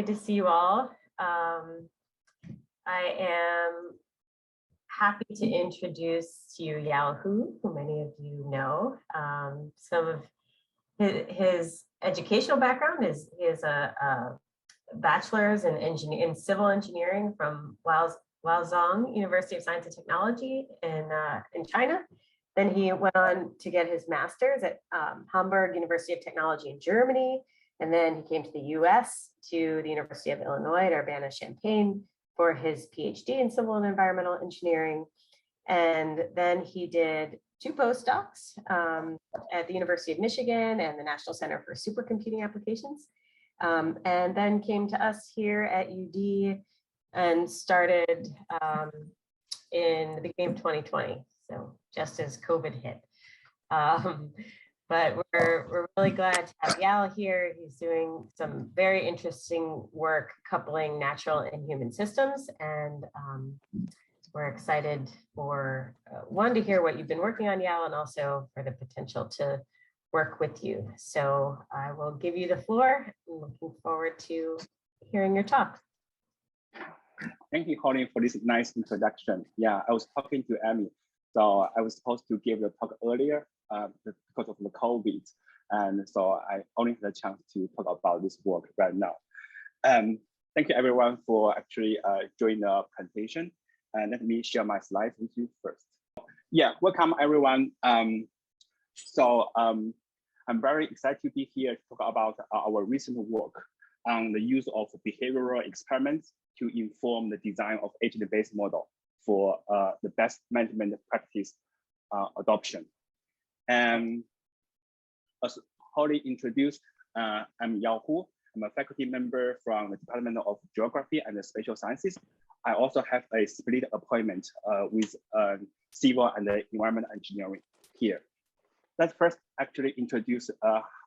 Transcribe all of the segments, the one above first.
to see you all. I am happy to introduce to you Yao Hu, who many of you know. Some of his educational background is he has a bachelor's in civil engineering from Zhang University of Science and Technology in China. Then he went on to get his master's at Hamburg University of Technology in Germany. And then he came to the US to the University of Illinois at Urbana-Champaign for his PhD in civil and environmental engineering. And then he did 2 postdocs at the University of Michigan and the National Center for Supercomputing Applications. And then came to us here at UD and started in the beginning of 2020. So just as COVID hit. But we're really glad to have Yao here. He's doing some very interesting work coupling natural and human systems. And we're excited for one, to hear what you've been working on, Yao, and also for the potential to work with you. So I will give you the floor. I'm looking forward to hearing your talk. Thank you, Holly, for this nice introduction. Yeah, I was talking to Amy. So I was supposed to give the talk earlier because of the COVID. And so I only had a chance to talk about this work right now. Thank you everyone for actually joining the presentation. And let me share my slides with you first. Yeah, welcome everyone. I'm very excited to be here to talk about our recent work on the use of behavioral experiments to inform the design of agent-based model for the best management practice adoption. And as Holly introduced, I'm Yao Hu. I'm a faculty member from the Department of Geography and Spatial Sciences. I also have a split appointment with civil and environmental engineering here. Let's first actually introduce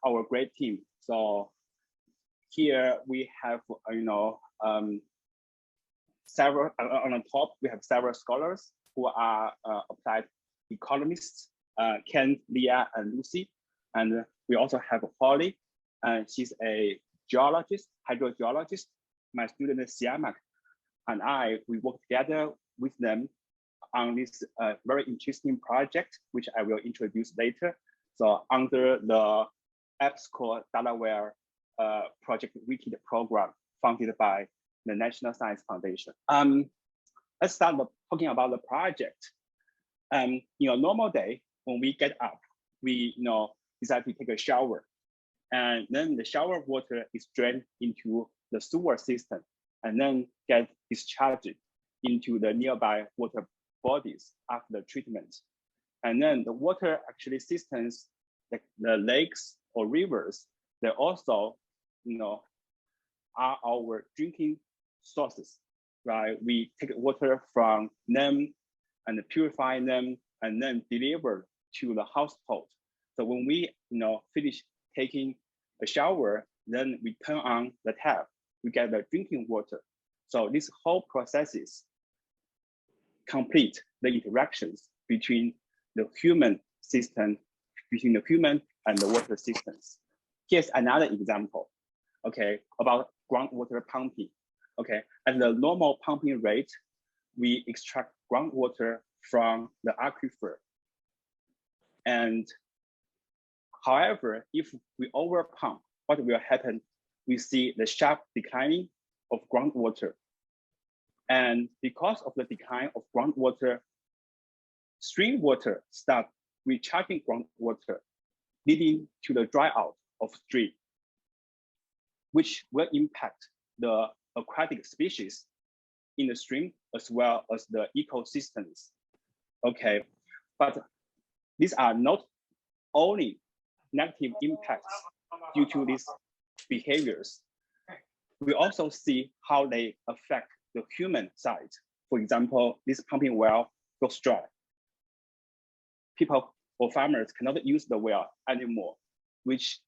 our great team. So here we have, several, on the top, we have several scholars who are applied economists, Ken, Leah, and Lucy. And we also have Holly, and she's a geologist, hydrogeologist. My student Siamak and we work together with them on this very interesting project, which I will introduce later. So under the EBSCO Delaware Project WiCCED program funded by the National Science Foundation. Let's start talking about the project. In a normal day, when we get up, we decide to take a shower. And then the shower water is drained into the sewer system and then get discharged into the nearby water bodies after the treatment. And then the water actually systems, like the lakes or rivers, they also, are our drinking sources, right? We take water from them and purify them and then deliver to the household. So when we, finish taking a shower, then we turn on the tap, we get the drinking water. So this whole processes complete the interactions between the human system, between the human and the water systems. Here's another example, okay, about groundwater pumping. Okay, at the normal pumping rate, we extract groundwater from the aquifer. And however, if we overpump, what will happen? We see the sharp declining of groundwater. And because of the decline of groundwater, stream water start recharging groundwater, leading to the dry out of stream, which will impact the aquatic species in the stream as well as the ecosystems. Okay, but these are not only negative impacts due to these behaviors. We also see how they affect the human side. For example, this pumping well goes dry. People or farmers cannot use the well anymore, which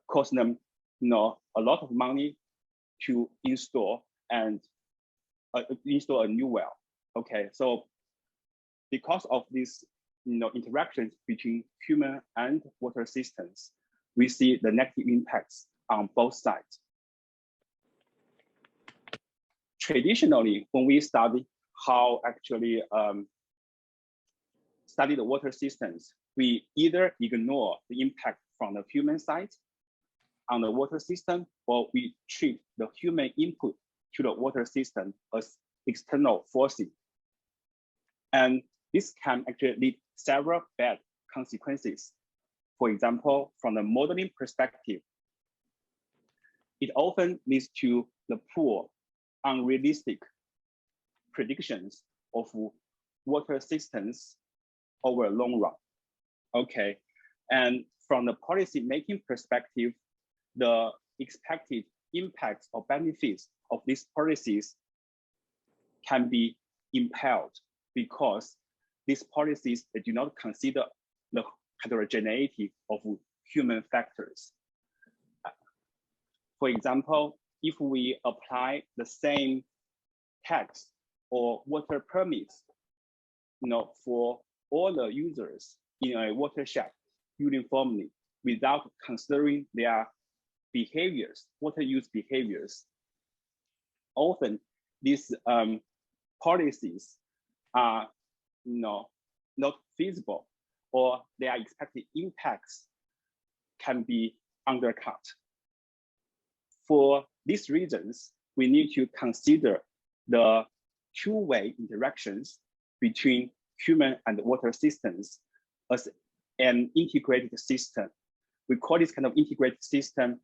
costs them a lot of money to install and install a new well. Okay, so because of these interactions between human and water systems, we see the negative impacts on both sides. traditionally, when we study how actually study the water systems, we either ignore the impact from the human side on the water system, or we treat the human input to the water system as external forcing. And this can actually lead several bad consequences. For example, from the modeling perspective, it often leads to the poor, unrealistic predictions of water systems over a long run. Okay, and from the policy making perspective, the expected impacts or benefits of these policies can be impaired because these policies do not consider the heterogeneity of human factors. For example, if we apply the same tax or water permits, for all the users in a watershed uniformly without considering their behaviors, water use behaviors, often these policies are not feasible, or their expected impacts can be undercut. For these reasons, we need to consider the two-way interactions between human and water systems as an integrated system. We call this kind of integrated system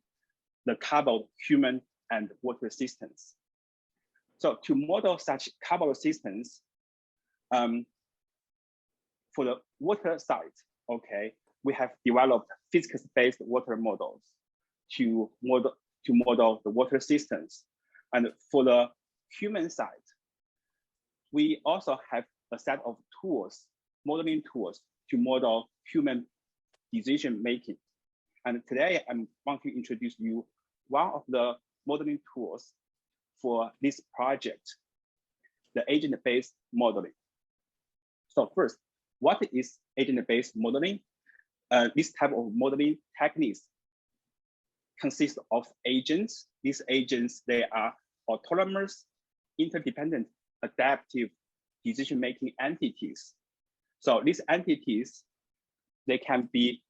the coupled human and water systems. So to model such coupled systems, for the water side, okay, we have developed physics-based water models to model the water systems. And for the human side, we also have a set of tools, modeling tools, to model human decision-making. And today I want to introduce you one of the modeling tools for this project, the agent-based modeling. So first, what is agent-based modeling? This type of modeling techniques consist of agents. These agents, they are autonomous, interdependent, adaptive decision-making entities. So these entities, they can be,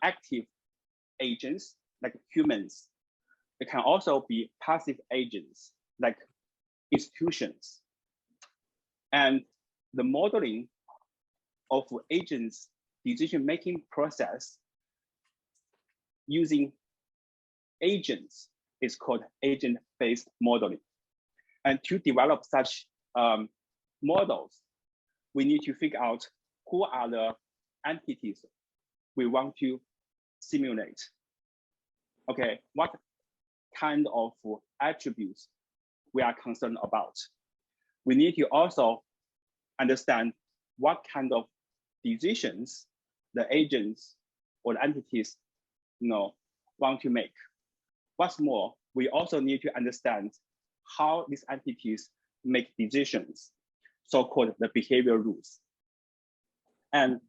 active agents like humans. They can also be passive agents like institutions. And the modeling of agents' decision-making process using agents is called agent-based modeling. And to develop such models, we need to figure out who are the entities we want to simulate. Okay, what kind of attributes we are concerned about. We need to also understand what kind of decisions the agents or the entities want to make. What's more, we also need to understand how these entities make decisions, so-called the behavior rules. And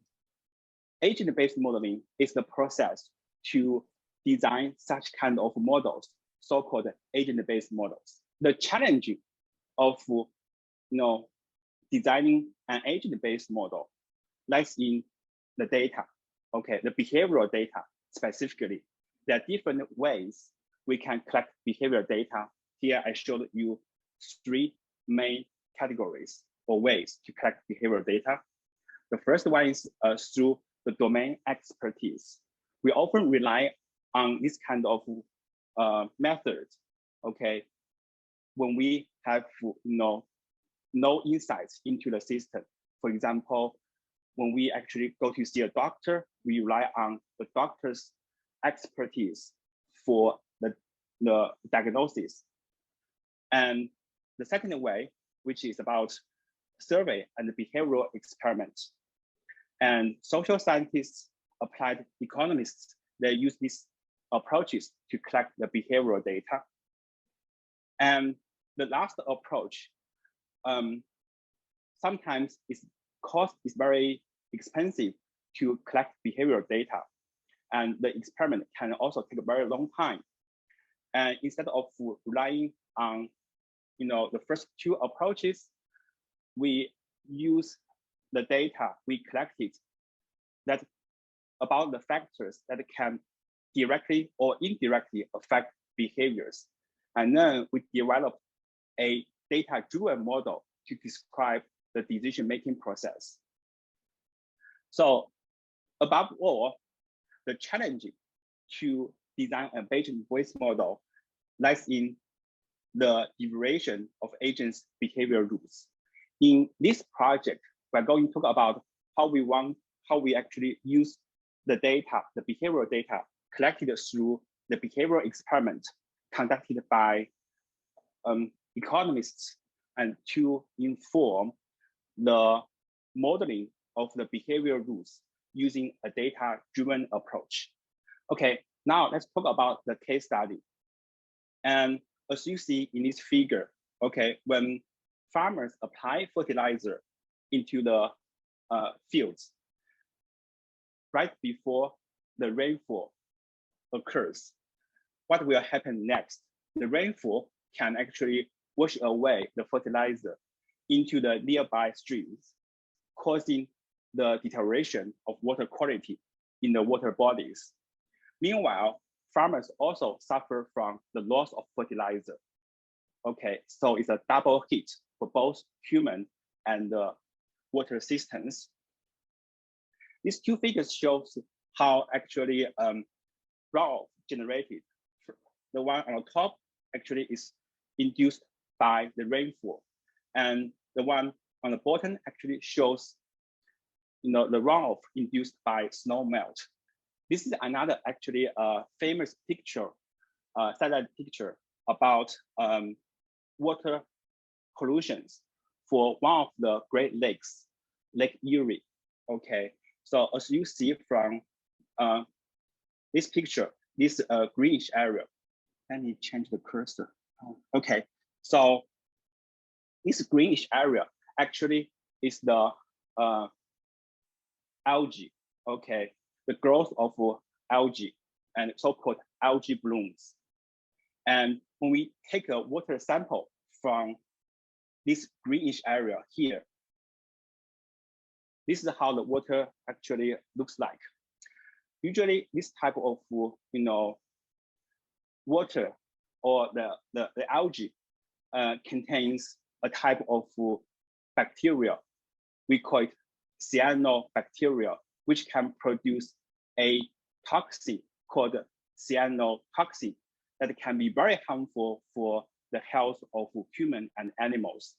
agent-based modeling is the process to design such kind of models, so-called agent-based models. The challenge of designing an agent-based model lies in the data, okay, the behavioral data specifically. There are different ways we can collect behavioral data. Here I showed you 3 main categories or ways to collect behavioral data. The first one is through the domain expertise. We often rely on this kind of methods, okay, when we have no insights into the system. For example, when we actually go to see a doctor, we rely on the doctor's expertise for the diagnosis. And the second way, which is about survey and behavioral experiments. And social scientists, applied economists, they use these approaches to collect the behavioral data. And the last approach, sometimes cost is very expensive to collect behavioral data. And the experiment can also take a very long time. And instead of relying on, the first two approaches. We use the data we collected that about the factors that can directly or indirectly affect behaviors. And then we developed a data-driven model to describe the decision-making process. So above all, the challenge to design a Bayesian voice model lies in the derivation of agents' behavior rules. In this project, we're going to talk about how we actually use the data, the behavioral data collected through the behavioral experiment conducted by economists, and to inform the modeling of the behavioral rules using a data-driven approach. Okay, now let's talk about the case study. And as you see in this figure, okay, when farmers apply fertilizer into the fields right before the rainfall occurs, what will happen next? The rainfall can actually wash away the fertilizer into the nearby streams, causing the deterioration of water quality in the water bodies. Meanwhile, farmers also suffer from the loss of fertilizer. Okay, so it's a double hit for both human and water systems. These two figures shows how actually runoff generated. The one on the top actually is induced by the rainfall, and the one on the bottom actually shows the runoff induced by snow melt. This is another actually famous picture, satellite picture about water pollutions for one of the Great Lakes, Lake Erie. Okay, so as you see from this picture, this greenish area. Let me change the cursor. Okay, so this greenish area actually is the algae. Okay, the growth of algae and so-called algae blooms. And when we take a water sample from this greenish area here, this is how the water actually looks like. Usually this type of water or the algae contains a type of bacteria. We call it cyanobacteria, which can produce a toxin called cyanotoxin that can be very harmful for the health of human and animals.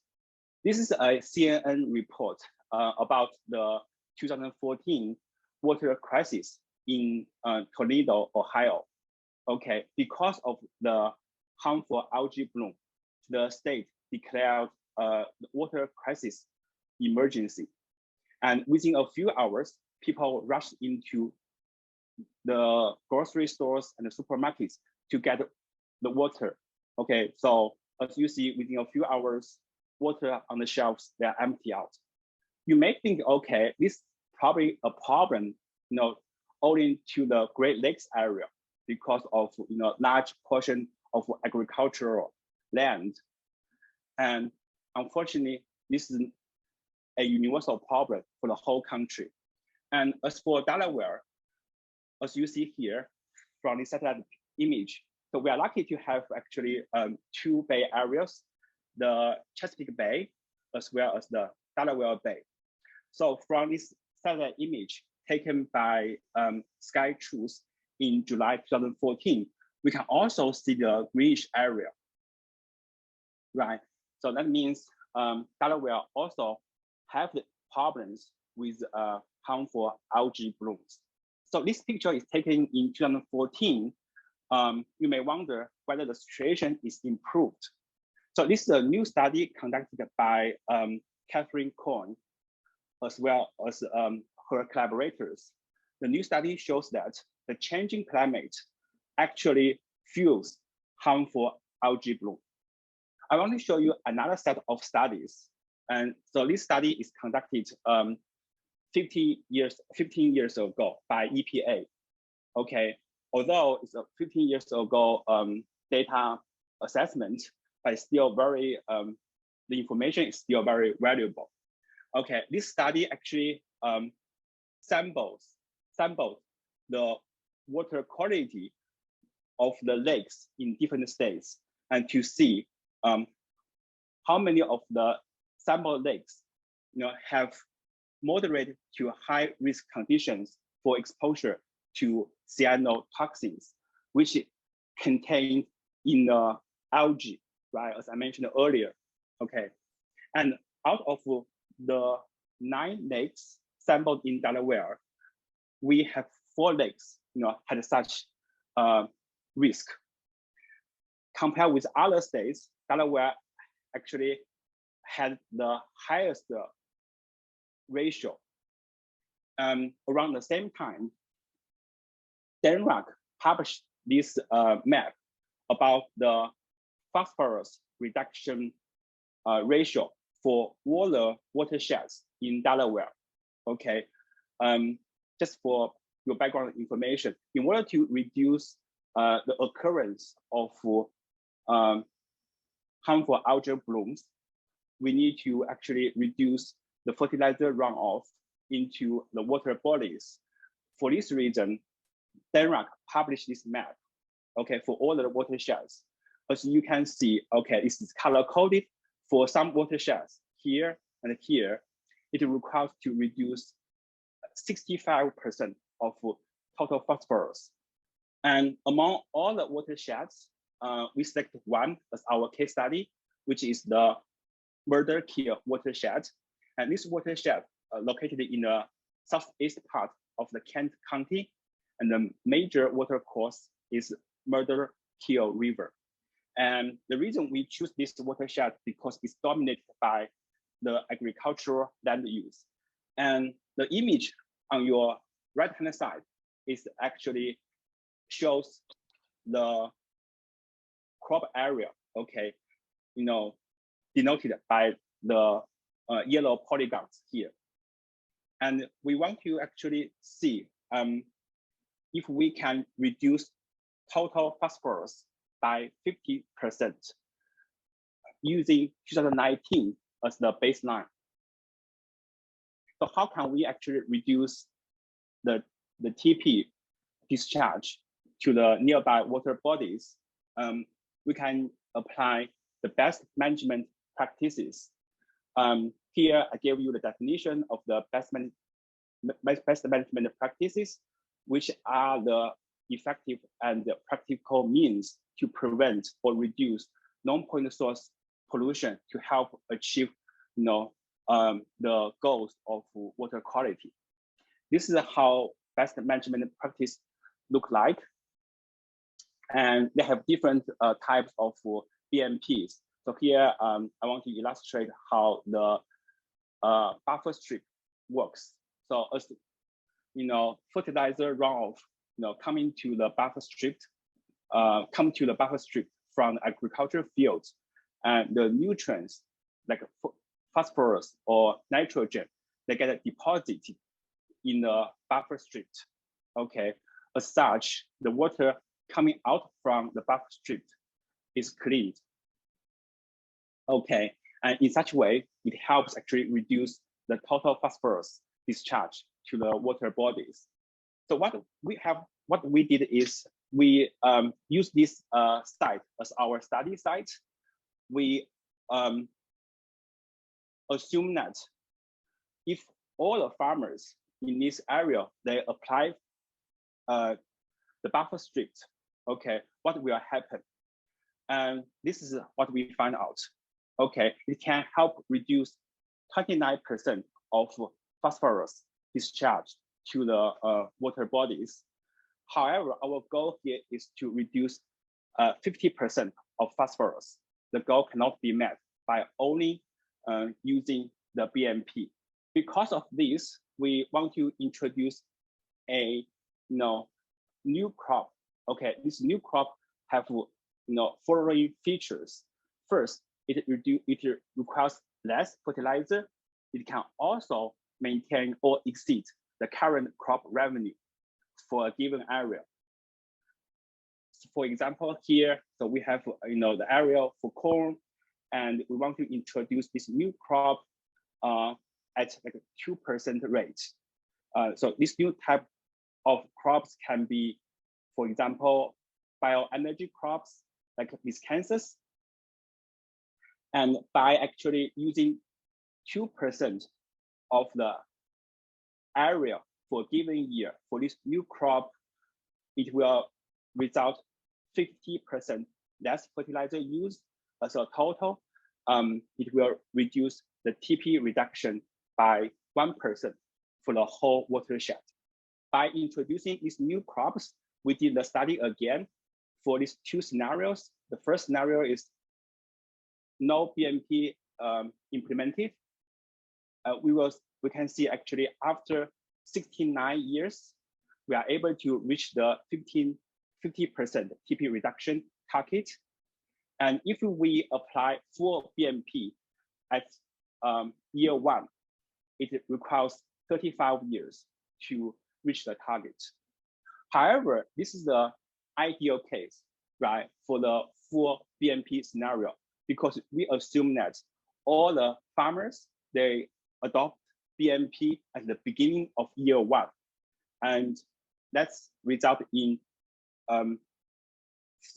This is a CNN report about the 2014 water crisis in Toledo, Ohio. Okay, because of the harmful algae bloom, the state declared the water crisis emergency. And within a few hours, people rushed into the grocery stores and the supermarkets to get the water. Okay, so as you see, within a few hours, water on the shelves, they're empty out. You may think, okay, this is probably a problem, owing to the Great Lakes area because of large portion of agricultural land. And unfortunately, this is a universal problem for the whole country. And as for Delaware, as you see here from the satellite image, so we are lucky to have actually two bay areas, the Chesapeake Bay, as well as the Delaware Bay. So from this satellite image taken by SkyTruth in July 2014, we can also see the greenish area, right? So that means Delaware also have the problems with harmful algae blooms. So this picture is taken in 2014. You may wonder whether the situation is improved. So this is a new study conducted by Catherine Cohn, as well as her collaborators. The new study shows that the changing climate actually fuels harmful algae bloom. I want to show you another set of studies. And so this study is conducted 15 years ago by EPA. Okay, although it's a 15 years ago data assessment, but still very, the information is still very valuable. Okay, this study actually sampled the water quality of the lakes in different states, and to see how many of the sample lakes have moderate to high risk conditions for exposure to cyanotoxins, which contained in the algae, right? As I mentioned earlier. Okay, and out of the 9 lakes sampled in Delaware, we have 4 lakes, had such risk. Compared with other states, Delaware actually had the highest ratio. Around the same time, Denmark published this map about the phosphorus reduction ratio for all the watersheds in Delaware. Okay, just for your background information, in order to reduce the occurrence of harmful algal blooms, we need to actually reduce the fertilizer runoff into the water bodies. For this reason, Denmark published this map, okay, for all the watersheds. As you can see, okay, this is color-coded for some watersheds here and here. It requires to reduce 65% of total phosphorus. And among all the watersheds, we selected one as our case study, which is the Murder Kill watershed. And this watershed located in the southeast part of the Kent County, and the major water course is Murder Kill River. And the reason we choose this watershed because it's dominated by the agricultural land use. And the image on your right-hand side is actually shows the crop area, okay, denoted by the yellow polygons here. And we want to actually see if we can reduce total phosphorus by 50% using 2019 as the baseline. So how can we actually reduce the TP discharge to the nearby water bodies? We can apply the best management practices. Here, I gave you the definition of the best management practices, which are the effective and the practical means to prevent or reduce non-point source pollution to help achieve the goals of water quality. This is how best management practice look like. And they have different types of BMPs. So here, I want to illustrate how the buffer strip works. So as fertilizer runoff, coming to the buffer strip, from agricultural fields, and the nutrients like phosphorus or nitrogen, they get deposited in the buffer strip. Okay, as such, the water coming out from the buffer strip is cleaned. Okay, and in such way, it helps actually reduce the total phosphorus discharge to the water bodies. So what we did is we use this site as our study site. We assume that if all the farmers in this area, they apply the buffer strip, okay, what will happen? And this is what we find out. Okay, it can help reduce 29% of phosphorus discharge to the water bodies. However, our goal here is to reduce 50% of phosphorus. The goal cannot be met by only using the BMP. Because of this, we want to introduce a new crop. Okay, this new crop have following features. First, it requires less fertilizer. It can also maintain or exceed the current crop revenue for a given area. for example, here, so we have the area for corn, and we want to introduce this new crop at like a 2% rate. So this new type of crops can be, for example, bioenergy crops like miscanthus. And by actually using 2% of the area for a given year for this new crop, it will result 50% less fertilizer use as a total. It will reduce the TP reduction by 1% for the whole watershed. By introducing these new crops, we did the study again for these two scenarios. The first scenario is no BMP implemented. We can see actually after 69 years, we are able to reach the 50% TP reduction target. And if we apply full BMP at year 1, it requires 35 years to reach the target. However, this is the ideal case, right, for the full BMP scenario, because we assume that all the farmers, they adopt BMP at the beginning of year 1. And that's result in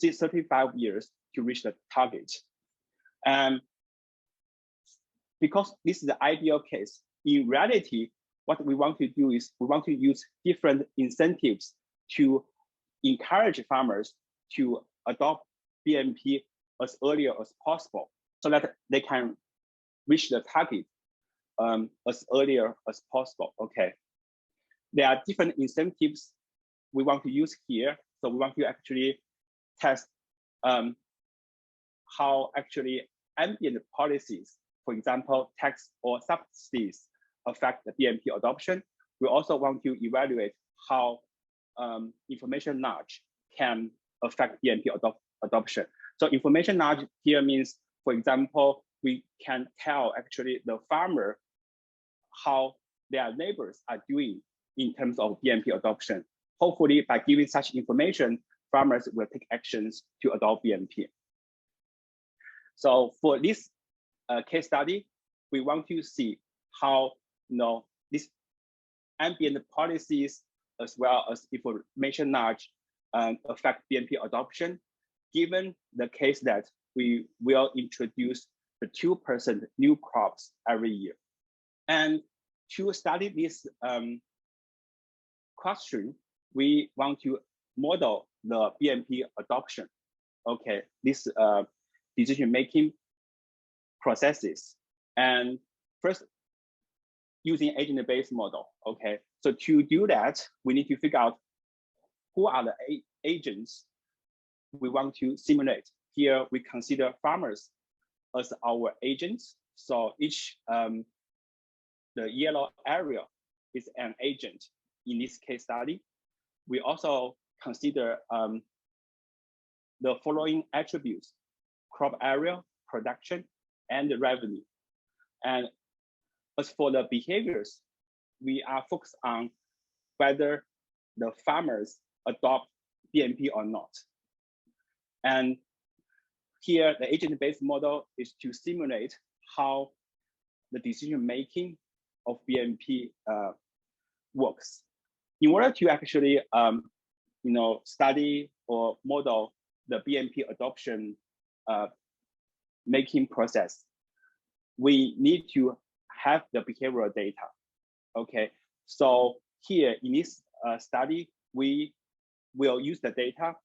35 years to reach the target. And because this is the ideal case, in reality, what we want to do is we want to use different incentives to encourage farmers to adopt BMP as earlier as possible so that they can reach the target as earlier as possible. Okay. There are different incentives we want to use here. So we want to actually test how actually ambient policies, for example, tax or subsidies, affect the BMP adoption. We also want to evaluate how information knowledge can affect BMP adoption. So information knowledge here means, for example, we can tell actually the farmer how their neighbors are doing in terms of BMP adoption. Hopefully, by giving such information, farmers will take actions to adopt BMP. So for this case study, we want to see how these ambient policies as well as information knowledge affect BMP adoption, given the case that we will introduce the 2% new crops every year. And to study this question, we want to model the BMP adoption. Okay, this decision-making processes. And first, using agent-based model. Okay, so to do that, we need to figure out who are the agents we want to simulate. Here, we consider farmers as our agents. So each the yellow area is an agent in this case study. We also consider the following attributes: crop area, production, and revenue. And as for the behaviors, we are focused on whether the farmers adopt BMP or not. And here, the agent-based model is to simulate how the decision-making of BMP works. In order to actually study or model the BMP adoption making process, we need to have the behavioral data. Okay, so here in this study, we will use the data,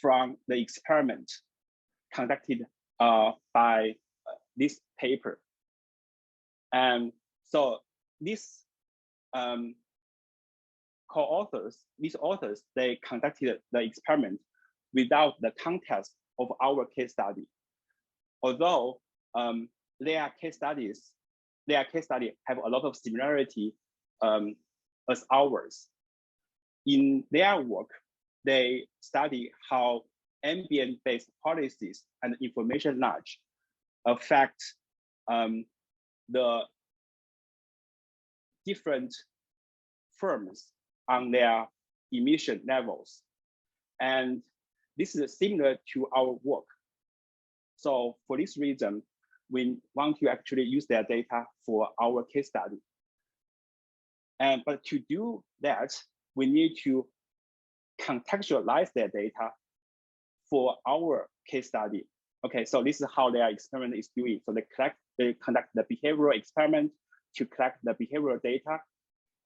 from the experiment conducted by this paper. And so these these authors, they conducted the experiment without the context of our case study. Although their case study have a lot of similarity as ours. In their work, they study how ambient-based policies and information knowledge affect the different firms on their emission levels And this is similar to our work. So for this reason, we want to actually use their data for our case study. But to do that, we need to contextualize their data for our case study. Okay, so this is how their experiment is doing. So they conduct the behavioral experiment to collect the behavioral data.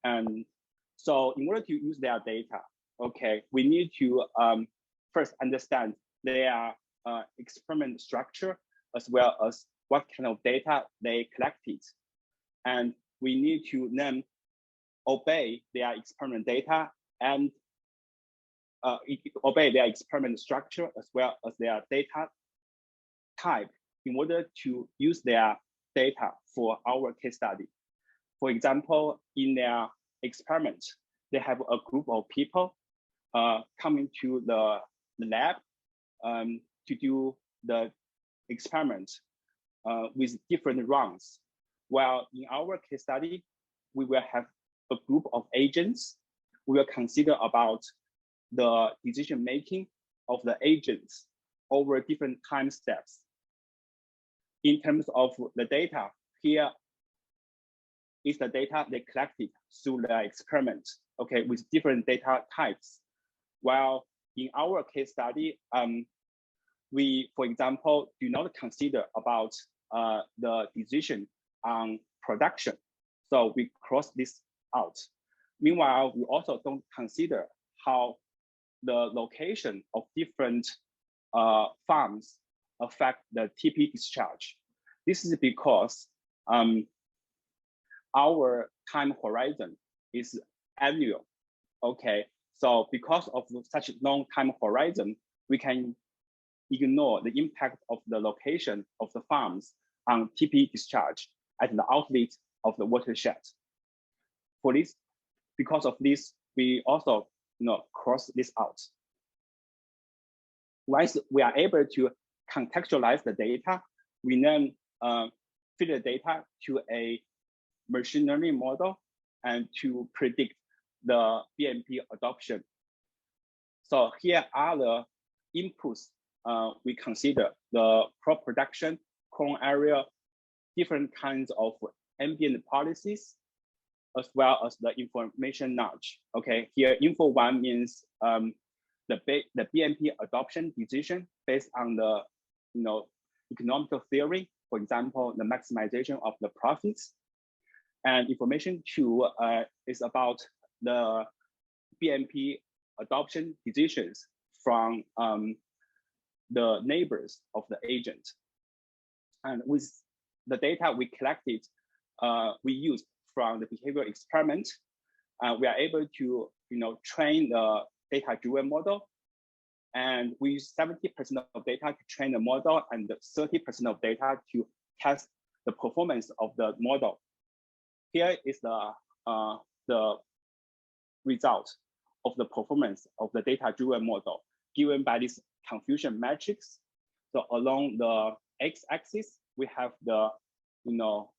And so in order to use their data, okay, we need to first understand their experiment structure, as well as what kind of data they collected. And we need to then obey their experiment data and obey their experiment structure as well as their data type in order to use their data for our case study. For example, in their experiment, they have a group of people coming to the lab to do the experiment with different rounds. While in our case study, we will have a group of agents. We will consider about the decision making of the agents over different time steps. In terms of the data, here is the data they collected through the experiment, okay, with different data types. While in our case study, we, for example, do not consider about the decision on production. So we cross this out. Meanwhile, we also don't consider how the location of different farms affect the TP discharge. This is because our time horizon is annual, okay? So because of such long time horizon, we can ignore the impact of the location of the farms on TP discharge at the outlet of the watershed. For this, because of this, we also cross this out. Once we are able to contextualize the data, we then feed the data to a machine learning model and to predict the Bmp adoption. So here are the inputs we consider: the crop production, corn area, different kinds of ambient policies, as well as the information nudge. Okay, here info one means the Bmp adoption decision based on the economical theory, for example, the maximization of the profits. And information two is about the Bmp adoption decisions from the neighbors of the agent. And with the data we collected, we used from the behavioral experiment, we are able to train the data-driven model. And we use 70% of data to train the model and 30% of data to test the performance of the model. Here is the result of the performance of the data-driven model given by this confusion matrix. So along the x-axis, we have the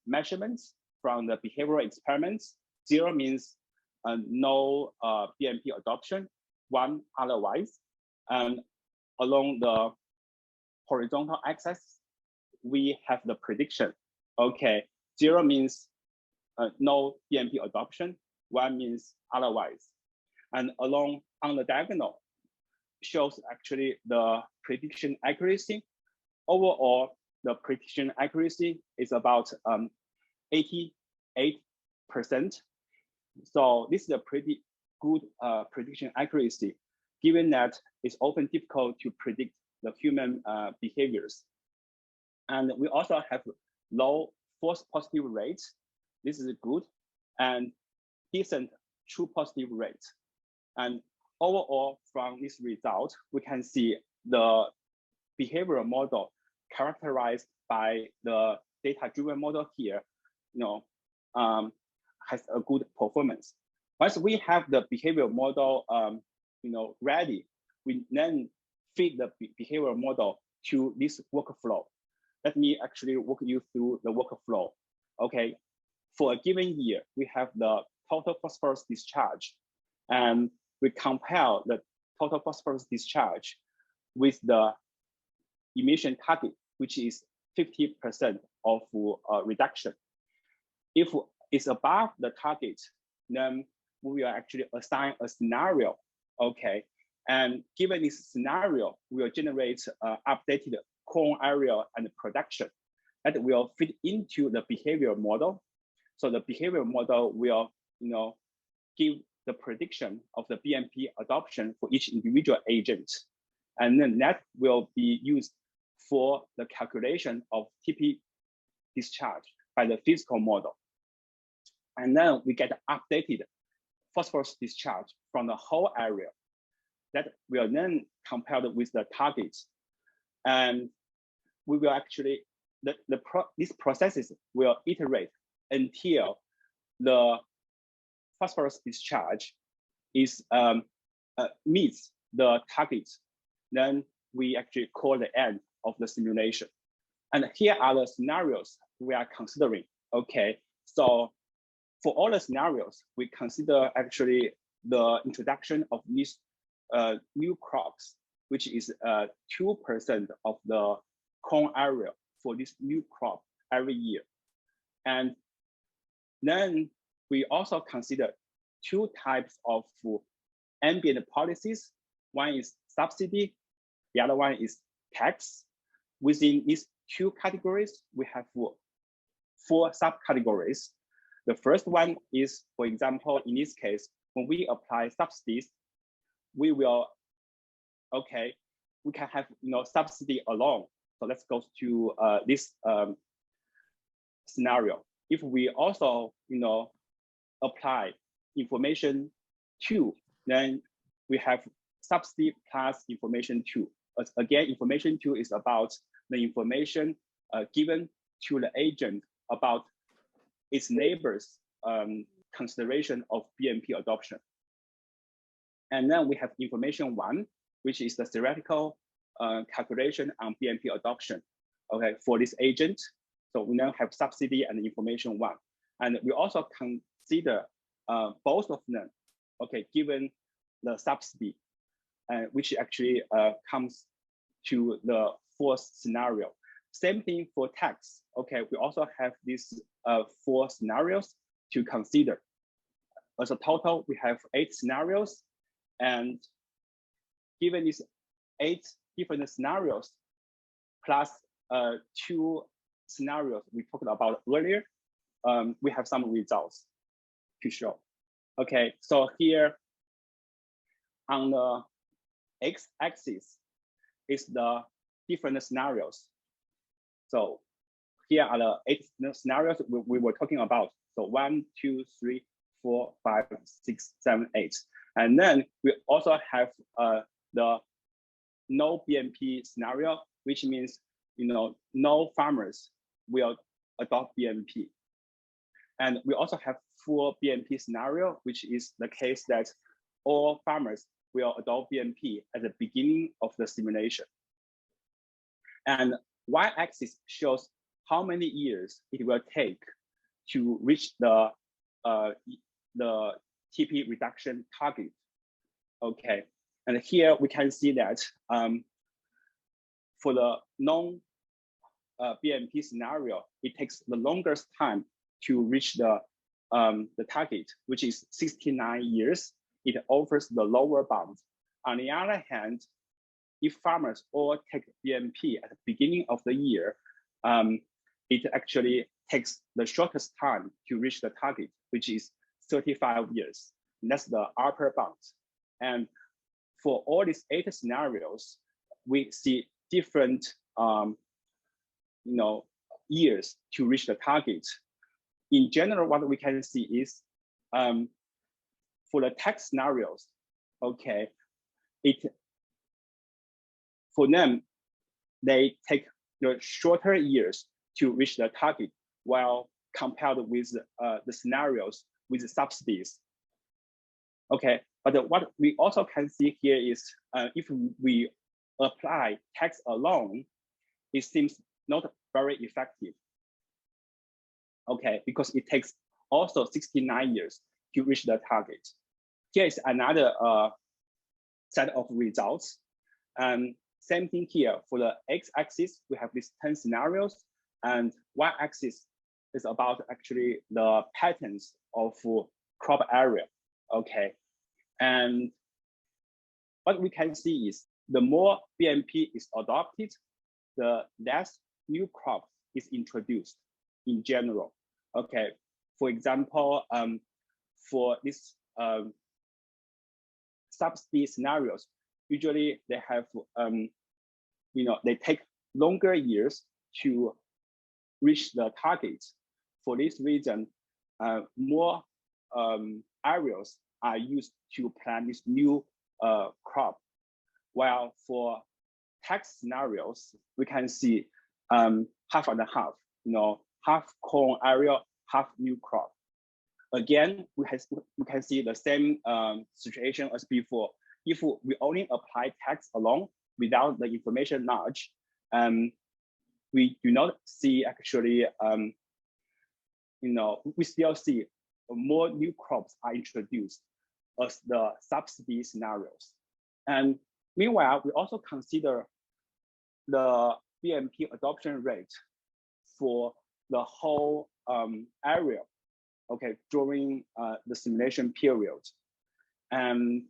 measurements from the behavioral experiments. 0 means no Bmp adoption, 1 otherwise. And along the horizontal axis, we have the prediction. Okay, 0 means no Bmp adoption, 1 means otherwise. And along on the diagonal shows actually the prediction accuracy. Overall, the prediction accuracy is about 88%. So this is a pretty good prediction accuracy, given that it's often difficult to predict the human behaviors. And we also have low false positive rates. This is good, and decent true positive rate. And overall, from this result, we can see the behavioral model characterized by the data-driven model here, has a good performance. Once we have the behavioral model, ready, we then feed the behavioral model to this workflow. Let me actually walk you through the workflow. Okay, for a given year, we have the total phosphorus discharge, and we compare the total phosphorus discharge with the emission target, which is 50% of reduction. If it's above the target, then we will actually assign a scenario, okay? And given this scenario, we will generate updated cone area and production that will fit into the behavioral model. So the behavioral model will, give the prediction of the BMP adoption for each individual agent. And then that will be used for the calculation of TP discharge by the physical model. And then we get updated phosphorus discharge from the whole area that will then compared with the targets. And we will actually, these processes will iterate until the phosphorus discharge is meets the targets. Then we actually call the end of the simulation. And here are the scenarios we are considering. Okay, so for all the scenarios, we consider actually the introduction of these new crops, which is 2% of the cone area for this new crop every year. And then we also consider two types of ambient policies. One is subsidy, the other one is tax. Within these two categories, we have 4 subcategories. The first one is, for example, in this case, when we apply subsidies, we will, okay, we can have subsidy alone. So let's go to this scenario. If we also apply information 2, then we have subsidy plus information 2. Again, information 2 is about the information given to the agent about its neighbors' consideration of BMP adoption. And then we have information 1, which is the theoretical calculation on BMP adoption, okay, for this agent. So we now have subsidy and information 1. And we also consider both of them, okay, given the subsidy, which actually comes to the 4th scenario. Same thing for tax. Okay, we also have these 4 scenarios to consider. As a total, we have 8 scenarios. And given these 8 different scenarios, plus 2 scenarios we talked about earlier, we have some results to show. Okay, so here on the x-axis is the different scenarios. So here are the 8 scenarios we were talking about. So 1, 2, 3, 4, 5, 6, 7, 8. And then we also have the no BMP scenario, which means no farmers will adopt BMP. And we also have full BMP scenario, which is the case that all farmers will adopt BMP at the beginning of the simulation. And y-axis shows how many years it will take to reach the TP reduction target. Okay, and here we can see that for the non-BMP scenario, it takes the longest time to reach the target, which is 69 years. It offers the lower bound. On the other hand, if farmers all take BMP at the beginning of the year, it actually takes the shortest time to reach the target, which is 35 years. And that's the upper bound. And for all these 8 scenarios, we see different years to reach the target. In general, what we can see is for the tax scenarios, okay, for them, they take the shorter years to reach the target, while compared with the scenarios with the subsidies. Okay, but what we also can see here is if we apply tax alone, it seems not very effective. Okay, because it takes also 69 years to reach the target. Here is another set of results. Same thing here for the x-axis, we have these 10 scenarios, and y-axis is about actually the patterns of crop area. Okay, and what we can see is the more BMP is adopted, the less new crop is introduced in general. Okay, for example, for this subsidy scenarios, usually they have, they take longer years to reach the target. For this reason, more areas are used to plant this new crop. While for tax scenarios, we can see half and half, half corn area, half new crop. Again, we can see the same situation as before. If we only apply tax alone without the information knowledge, we do not see actually, we still see more new crops are introduced as the subsidy scenarios. And meanwhile, we also consider the BMP adoption rate for the whole area, okay, during the simulation period. And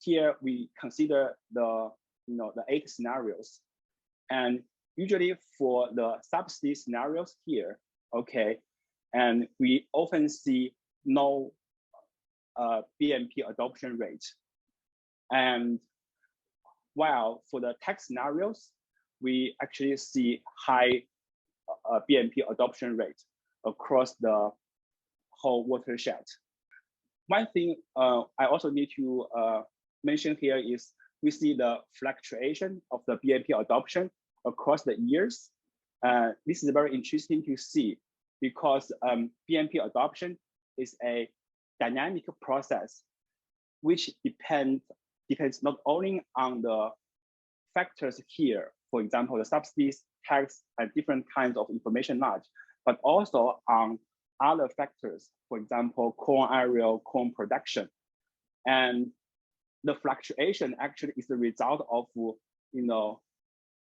here we consider the 8 scenarios. And usually for the subsidy scenarios here, okay, and we often see no BMP adoption rate. And while for the tax scenarios, we actually see high BMP adoption rate across the whole watershed. One thing I also need to mention here is we see the fluctuation of the BMP adoption across the years. This is very interesting to see because BMP adoption is a dynamic process which depends not only on the factors here, for example, the subsidies, tax, and different kinds of information knowledge, but also on other factors, for example, corn area, corn production. And the fluctuation actually is the result of,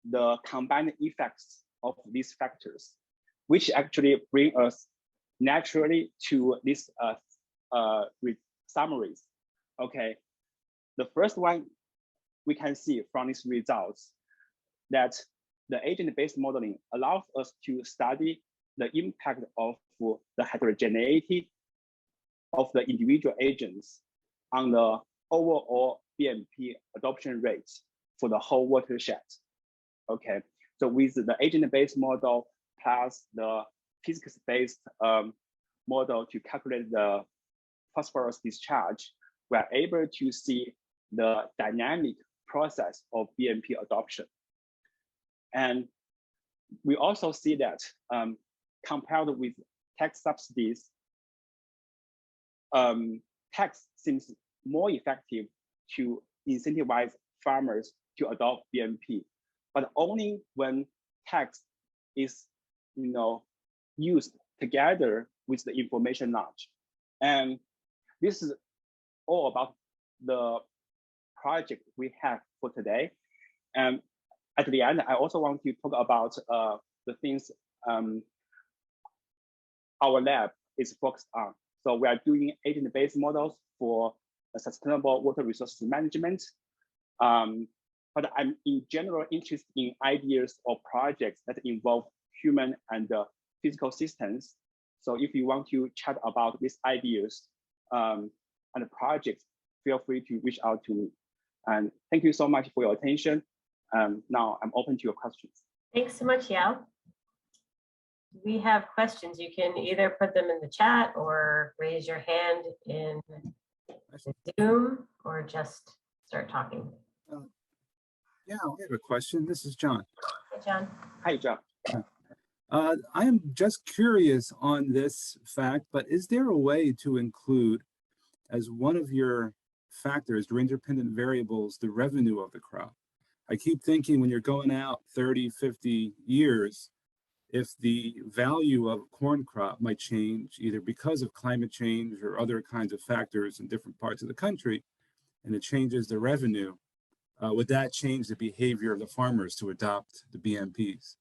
the combined effects of these factors, which actually bring us naturally to these summaries. Okay, the first one we can see from these results that the agent-based modeling allows us to study the impact of the heterogeneity of the individual agents on the overall BMP adoption rates for the whole watershed. Okay, so with the agent-based model plus the physics-based model to calculate the phosphorus discharge, we are able to see the dynamic process of BMP adoption. And we also see that compared with tax subsidies, tax seems more effective to incentivize farmers to adopt BMP, but only when tax is used together with the information knowledge. And this is all about the project we have for today. And at the end, I also want to talk about the things our lab is focused on. So we are doing agent-based models for sustainable water resources management. But I'm in general interested in ideas or projects that involve human and physical systems. So if you want to chat about these ideas and projects, feel free to reach out to me. And thank you so much for your attention. Now I'm open to your questions. Thanks so much, Yao. We have questions. You can either put them in the chat or raise your hand in Zoom or just start talking. Yeah, I have a question. This is John. Hi, John. Hi, John. I am just curious on this fact, but is there a way to include as one of your factors, your independent variables, the revenue of the crop? I keep thinking when you're going out 30, 50 years, if the value of a corn crop might change either because of climate change or other kinds of factors in different parts of the country, and it changes the revenue, would that change the behavior of the farmers to adopt the BMPs?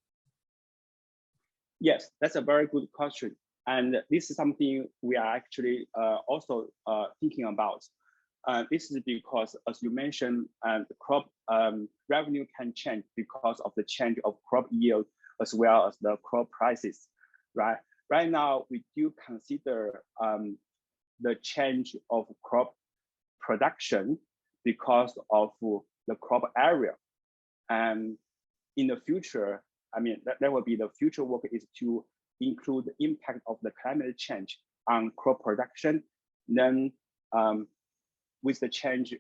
Yes, that's a very good question. And this is something we are actually also thinking about. This is because, as you mentioned, the crop revenue can change because of the change of crop yield as well as the crop prices, right? Right now, we do consider the change of crop production because of the crop area. And in the future, I mean, that will be the future work is to include the impact of the climate change on crop production. Then with the change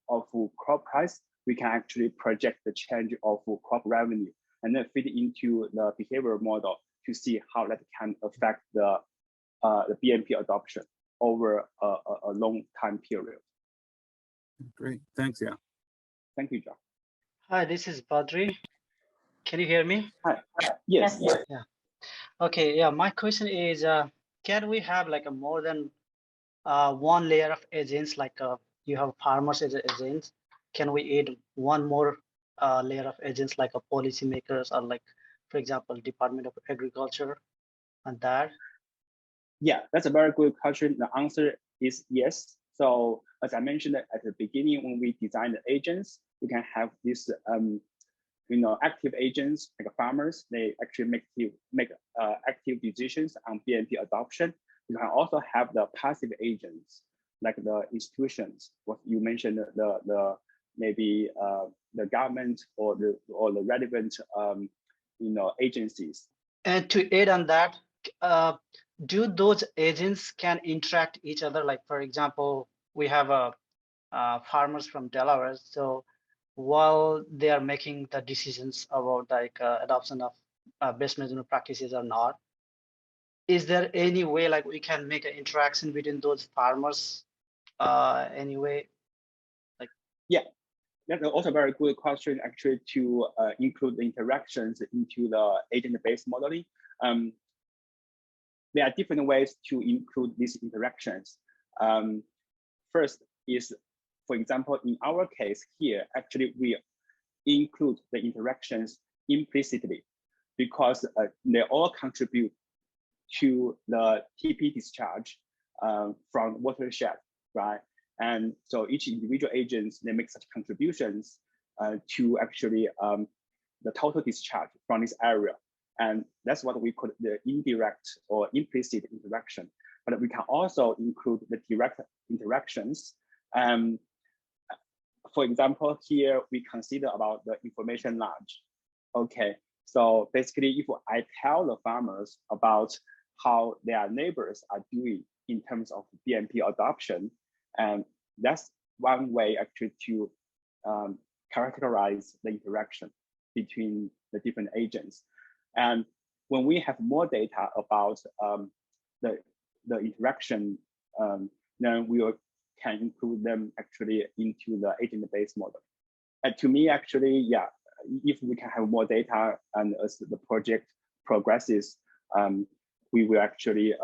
of crop price, we can actually project the change of crop revenue and then fit into the behavioral model to see how that can affect the BMP adoption over a long time period. Great, thanks, yeah. Thank you, John. Hi, this is Badri. Can you hear me? Hi. Yes. Yes. Yeah. Okay, yeah, my question is, can we have like a more than one layer of agents, like you have farmers as agents? Can we add one more layer of agents like a policymakers or like, for example, Department of Agriculture and that? Yeah, that's a very good question. The answer is yes. So as I mentioned at the beginning, when we design the agents, we can have this active agents like farmers. They actually make active decisions on BMP adoption. You can also have the passive agents like the institutions. What you mentioned, the maybe the government or the relevant agencies. And to add on that, do those agents can interact each other? Like, for example, we have farmers from Delaware. So while they are making the decisions about like adoption of best management practices or not, is there any way like we can make an interaction between those farmers anyway? Like, yeah. That's also a very good question, actually, to include the interactions into the agent-based modeling. There are different ways to include these interactions. First is, for example, in our case here, actually, we include the interactions implicitly because they all contribute to the TP discharge from watershed, right? And so each individual agents, they make such contributions to actually the total discharge from this area. And that's what we call the indirect or implicit interaction. But we can also include the direct interactions. For example, here we consider about the information large. Okay, so basically if I tell the farmers about how their neighbors are doing in terms of BMP adoption, and that's one way actually to characterize the interaction between the different agents. And when we have more data about the interaction, then we can include them actually into the agent-based model. And to me, actually, yeah, if we can have more data and as the project progresses, we will actually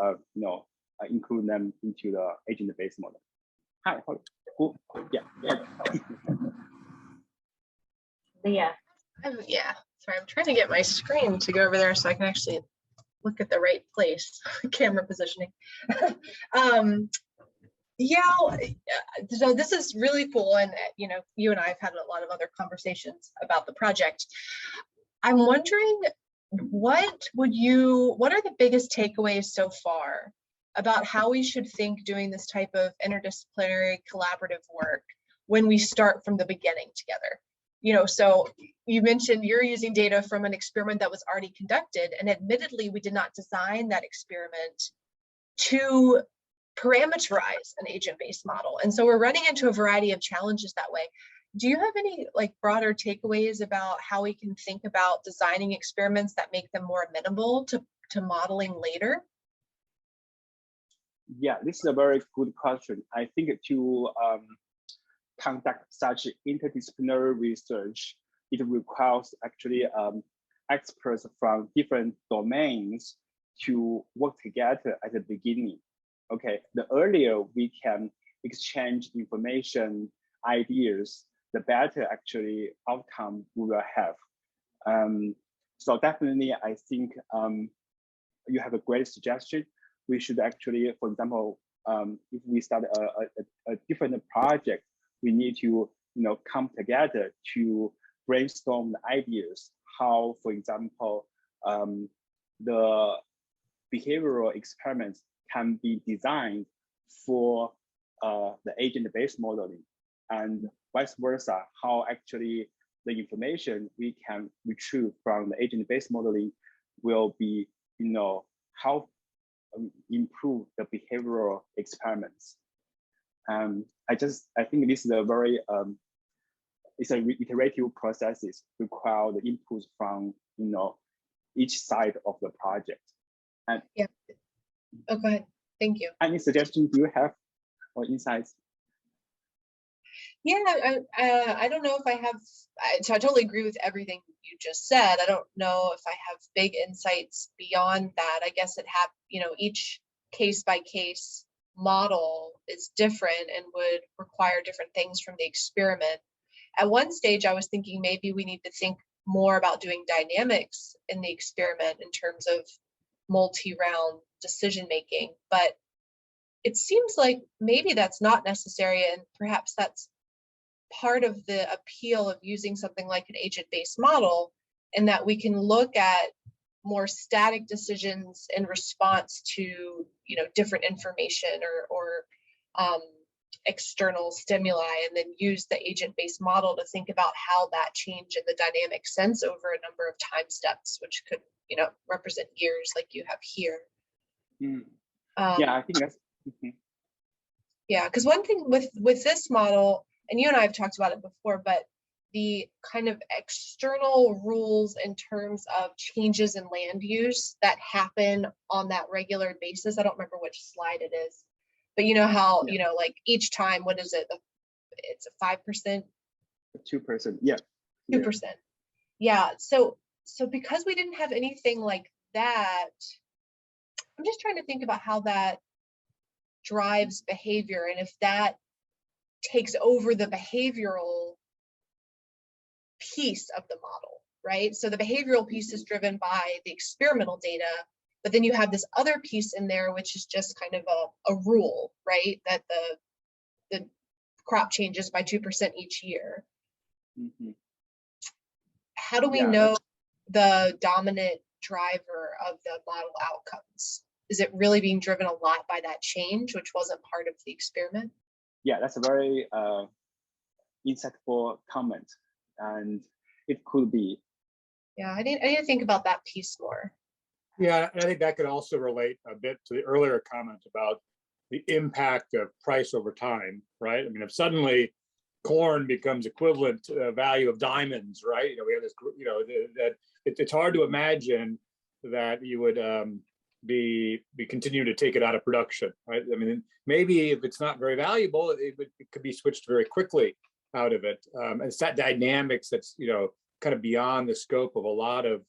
include them into the agent-based model. Hi, cool. Yeah. Leah. Yeah, sorry, I'm trying to get my screen to go over there so I can actually look at the right place, camera positioning. Yeah, so this is really cool. And, you and I have had a lot of other conversations about the project. I'm wondering, what are the biggest takeaways so far about how we should think doing this type of interdisciplinary collaborative work when we start from the beginning together? So you mentioned you're using data from an experiment that was already conducted, and admittedly, we did not design that experiment to parameterize an agent-based model. And so we're running into a variety of challenges that way. Do you have any broader takeaways about how we can think about designing experiments that make them more amenable to modeling later? Yeah, this is a very good question. I think to conduct such interdisciplinary research, it requires actually experts from different domains to work together at the beginning. Okay, the earlier we can exchange information ideas, the better actually outcome we will have. So definitely, I think you have a great suggestion. We should actually, for example, if we start a different project, we need to come together to brainstorm the ideas. How, for example, the behavioral experiments can be designed for the agent-based modeling, and vice versa, how actually the information we can retrieve from the agent-based modeling will be, how improve the behavioral experiments. I think this is a very, it's an iterative processes require the inputs from, each side of the project. And yeah. Oh, go ahead. Thank you. Any suggestions do you have or insights? Yeah, I don't know if I have, so I totally agree with everything you just said. I don't know if I have big insights beyond that. I guess each case by case model is different and would require different things from the experiment. At one stage, I was thinking maybe we need to think more about doing dynamics in the experiment in terms of multi-round decision making, but it seems like maybe that's not necessary, and perhaps that's part of the appeal of using something like an agent-based model, in that we can look at more static decisions in response to different information or external stimuli, and then use the agent-based model to think about how that change in the dynamic sense over a number of time steps, which could represent years like you have here. Yeah, I think that's yeah, because one thing with this model, and you and I have talked about it before, but the kind of external rules in terms of changes in land use that happen on that regular basis. I don't remember which slide it is, but you know how, like each time, what is it? It's a 5%? 2%, yeah. 2%. Yeah, so because we didn't have anything like that, I'm just trying to think about how that drives behavior, and if that takes over the behavioral piece of the model, right? So the behavioral piece is driven by the experimental data, but then you have this other piece in there, which is just kind of a rule, right? That the crop changes by 2% each year. How do we know the dominant driver of the model outcomes? Is it really being driven a lot by that change, which wasn't part of the experiment? Yeah, that's a very insightful comment, and it could be. Yeah, I need to think about that piece more. Yeah, and I think that could also relate a bit to the earlier comment about the impact of price over time, right? I mean, if suddenly corn becomes equivalent to the value of diamonds, right? We have this, that it's hard to imagine that you would be continuing to take it out of production, right? I mean, maybe if it's not very valuable, it could be switched very quickly out of it. And it's that dynamics that's kind of beyond the scope of a lot of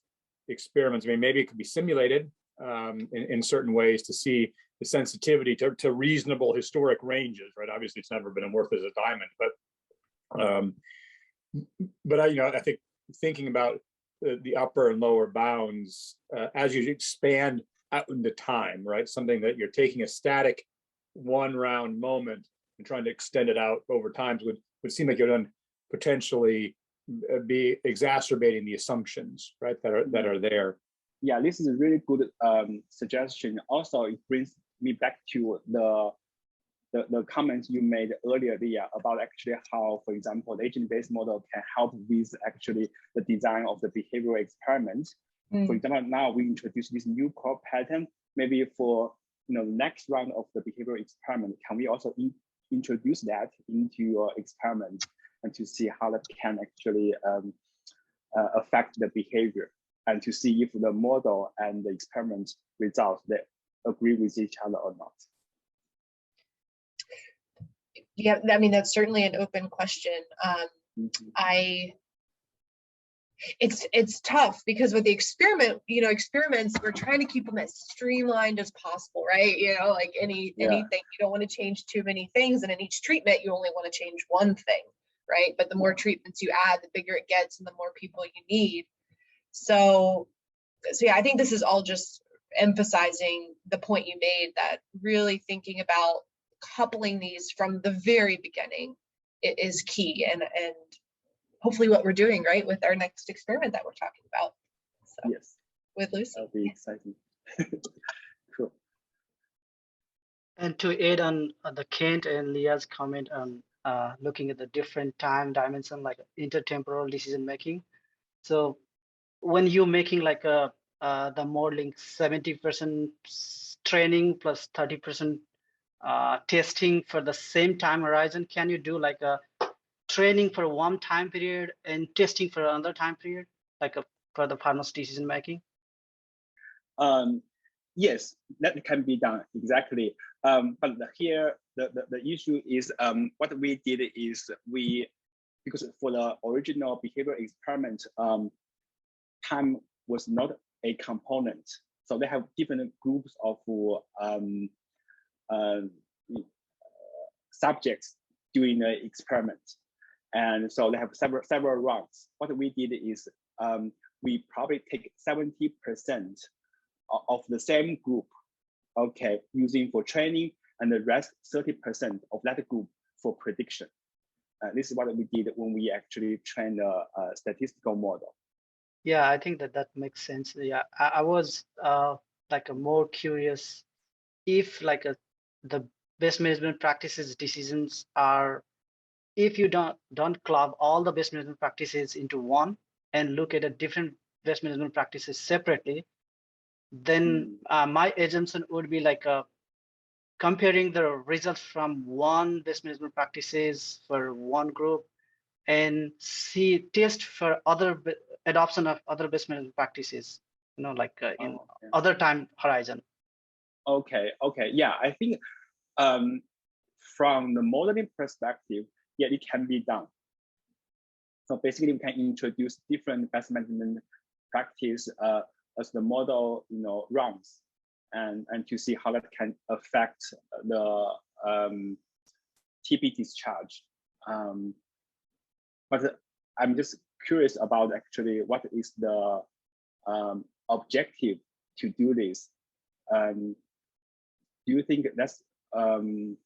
experiments. I mean, maybe it could be simulated in certain ways to see the sensitivity to reasonable historic ranges, right? Obviously, it's never been worth as a diamond, but I think thinking about the upper and lower bounds as you expand out into time, right? Something that you're taking a static one round moment and trying to extend it out over time would seem like you're done potentially be exacerbating the assumptions, right, that are there. Yeah, this is a really good suggestion. Also, it brings me back to the comments you made earlier, about actually how, for example, the agent-based model can help with actually the design of the behavioral experiment. For example, now we introduce this new crop pattern. Maybe for next round of the behavioral experiment, can we also introduce that into your experiment and to see how that can actually affect the behavior, and to see if the model and the experiment results that agree with each other or not. Yeah, I mean, that's certainly an open question. it's tough because with the experiments, we're trying to keep them as streamlined as possible, right? Like anything, you don't want to change too many things, and in each treatment, you only want to change one thing, right? But the more treatments you add, the bigger it gets, and the more people you need. So yeah, I think this is all just emphasizing the point you made, that really thinking about coupling these from the very beginning is key, and hopefully what we're doing right with our next experiment that we're talking about. So, yes, with Lucy. that'll be exciting. Cool. And to add on the Kent and Leah's comment on looking at the different time dimension, like intertemporal decision making. So when you're making like the modeling 70% training plus 30% testing for the same time horizon, can you do like a training for one time period and testing for another time period, like for the farmer's decision making? Yes, that can be done, exactly. But here, the issue is what we did is because for the original behavioral experiment, time was not a component. So they have different groups of subjects doing the experiment. And so they have several rounds. What we did is we probably take 70% of the same group, okay, using for training, and the rest 30% of that group for prediction. This is what we did when we actually trained a statistical model. Yeah, I think that makes sense. Yeah, I was like more curious if like the best management practices decisions are, if you don't club all the best management practices into one and look at a different best management practices separately, then my assumption would be like comparing the results from one best management practices for one group and test for adoption of other best management practices, like in other time horizon. Okay, yeah, I think from the modeling perspective, yeah, it can be done. So basically, we can introduce different best management practice as the model, runs, and to see how that can affect the TP discharge. But I'm just curious about actually what is the objective to do this. Do you think that's do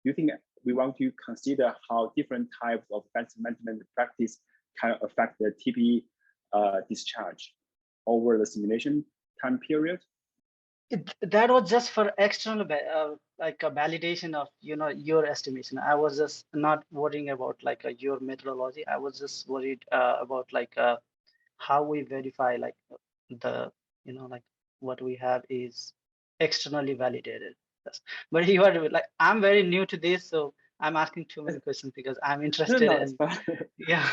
you think we want to consider how different types of best management practice can affect the TP discharge over the simulation time period? That was just for external, like a validation of your estimation. I was just not worrying about like your methodology. I was just worried about like how we verify like the like what we have is externally validated. But you are like, I'm very new to this, so I'm asking too many questions because I'm interested in. Yeah.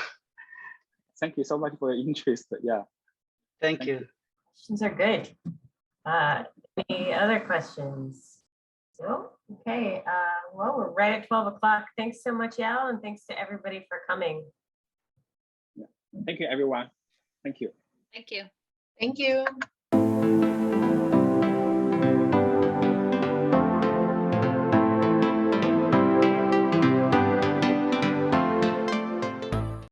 Thank you so much for your interest. Yeah. Thank you. Questions are good. Any other questions? No? Okay. Well, we're right at 12 o'clock. Thanks so much, Yao, and thanks to everybody for coming. Yeah. Thank you, everyone. Thank you. Thank you. Thank you.